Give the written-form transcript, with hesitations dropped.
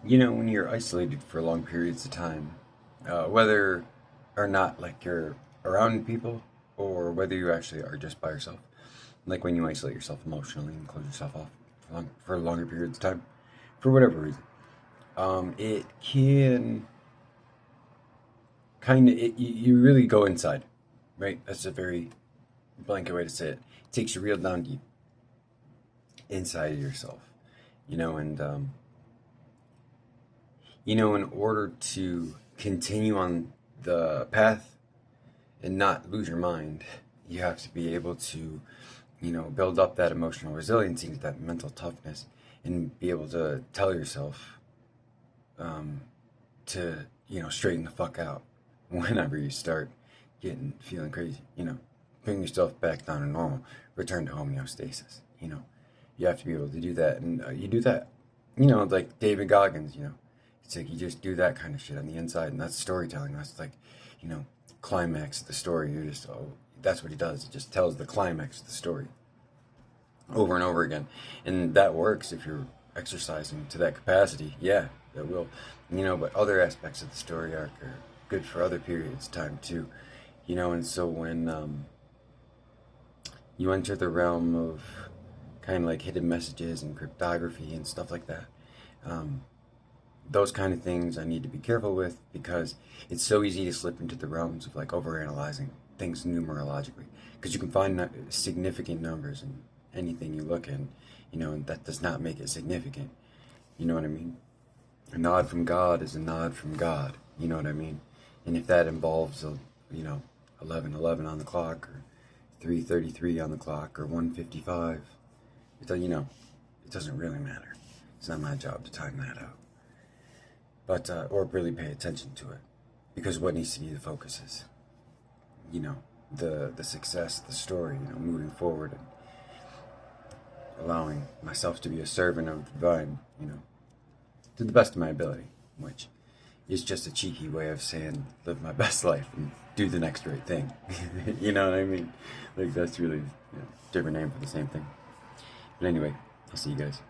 You know, when you're isolated for long periods of time, whether or not like you're around people or whether you actually are just by yourself, like when you isolate yourself emotionally and close yourself off for longer periods of time, for whatever reason, it can kind of, you really go inside, right? That's a very blanket way to say it. It takes you real down deep inside of yourself, you know, and in order to continue on the path and not lose your mind, you have to be able to, build up that emotional resiliency, that mental toughness, and be able to tell yourself to, straighten the fuck out whenever you start feeling crazy, bring yourself back down to normal, return to homeostasis, you have to be able to do that. And you do that, like David Goggins, it's like you just do that kind of shit on the inside, and that's storytelling. That's like, you know, climax of the story. You're just, oh, that's what he does. He just tells the climax of the story over and over again. And that works if you're exercising to that capacity. Yeah, that will. But other aspects of the story arc are good for other periods of time too. And so when you enter the realm of kind of like hidden messages and cryptography and stuff like that, um, those kind of things I need to be careful with because it's so easy to slip into the realms of like overanalyzing things numerologically because you can find significant numbers in anything you look in, and that does not make it significant. You know what I mean? A nod from God is a nod from God. You know what I mean? And if that involves 11:11 on the clock or 3:33 on the clock or 1:55, it doesn't really matter. It's not my job to time that out. But or really pay attention to it, because what needs to be the focus is, the success, the story, moving forward and allowing myself to be a servant of the divine, to the best of my ability, which is just a cheeky way of saying live my best life and do the next right thing. You know what I mean? Like that's really different name for the same thing. But anyway, I'll see you guys.